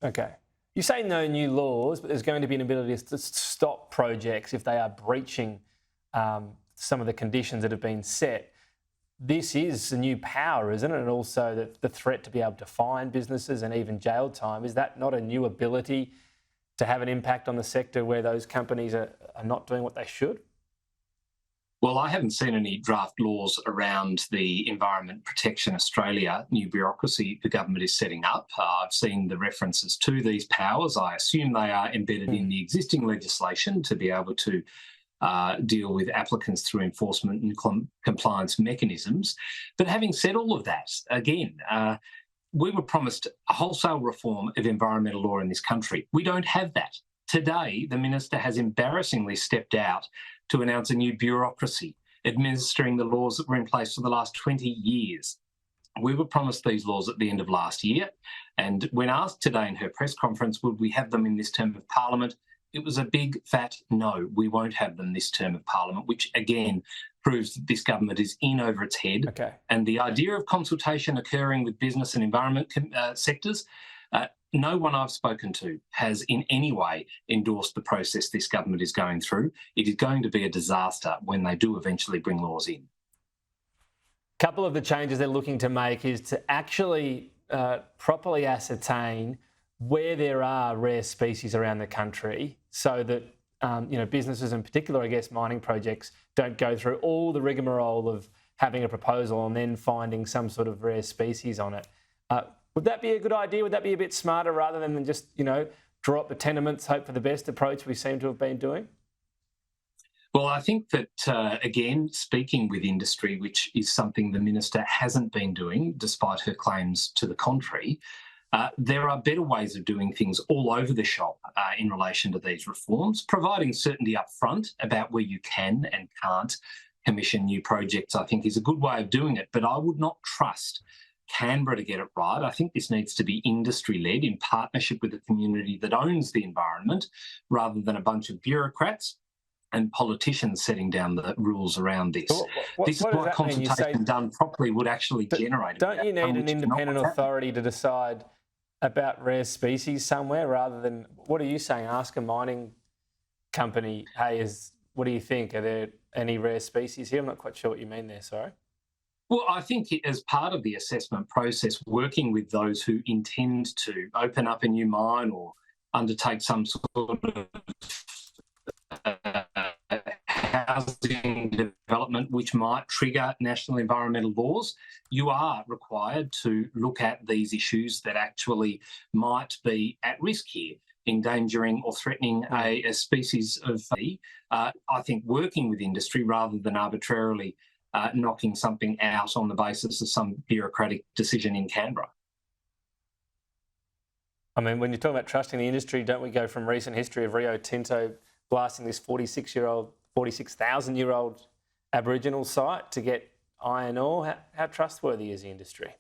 Okay. You say no new laws, but there's going to be an ability to stop projects if they are breaching some of the conditions that have been set. This is a new power, isn't it? And also the threat to be able to fine businesses and even jail time. Is that not a new ability to have an impact on the sector where those companies are not doing what they should? Well, I haven't seen any draft laws around the Environment Protection Australia new bureaucracy the government is setting up. I've seen the references to these powers. I assume they are embedded in the existing legislation to be able to deal with applicants through enforcement and compliance mechanisms. But having said all of that, again, we were promised a wholesale reform of environmental law in this country. We don't have that. Today, the minister has embarrassingly stepped out to announce a new bureaucracy administering the laws that were in place for the last 20 years. We were promised these laws at the end of last year, and when asked today in her press conference, would we have them in this term of Parliament, it was a big fat no, we won't have them this term of Parliament, which again proves that this government is in over its head. Okay. And the idea of consultation occurring with business and environment sectors, no one I've spoken to has in any way endorsed the process this government is going through. It is going to be a disaster when they do eventually bring laws in. A couple of the changes they're looking to make is to actually properly ascertain where there are rare species around the country so that businesses in particular, I guess mining projects, don't go through all the rigmarole of having a proposal and then finding some sort of rare species on it. Would that be a good idea? Would that be a bit smarter rather than just, draw up the tenements, hope for the best approach we seem to have been doing? Well, I think that, again, speaking with industry, which is something the minister hasn't been doing, despite her claims to the contrary, there are better ways of doing things all over the shop in relation to these reforms. Providing certainty up front about where you can and can't commission new projects, I think, is a good way of doing it. But I would not trust Canberra to get it right. I think this needs to be industry-led in partnership with the community that owns the environment, rather than a bunch of bureaucrats and politicians setting down the rules around this. This is why consultation done properly would actually generate. Don't you need an independent authority to decide about rare species somewhere, rather than, what are you saying? Ask a mining company, hey, what do you think? Are there any rare species here? I'm not quite sure what you mean there, sorry. Well, I think as part of the assessment process, working with those who intend to open up a new mine or undertake some sort of housing development which might trigger national environmental laws, you are required to look at these issues that actually might be at risk here, endangering or threatening a species of. I think working with industry rather than arbitrarily knocking something out on the basis of some bureaucratic decision in Canberra. I mean, when you're talking about trusting the industry, don't we go from recent history of Rio Tinto blasting this 46,000-year-old Aboriginal site to get iron ore? How trustworthy is the industry?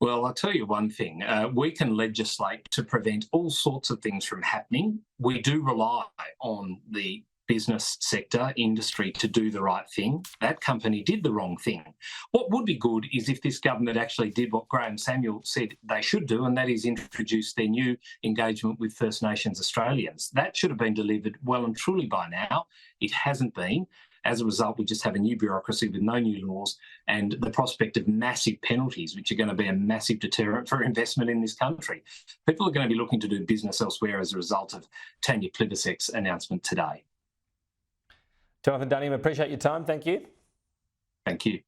Well, I'll tell you one thing. We can legislate to prevent all sorts of things from happening. We do rely on the business sector, industry, to do the right thing. That company did the wrong thing. What would be good is if this government actually did what Graham Samuel said they should do, and that is introduce their new engagement with First Nations Australians. That should have been delivered well and truly by now. It hasn't been. As a result, we just have a new bureaucracy with no new laws and the prospect of massive penalties, which are going to be a massive deterrent for investment in this country. People are going to be looking to do business elsewhere as a result of Tanya Plibersek's announcement today. Jonathon Duniam, appreciate your time. Thank you. Thank you.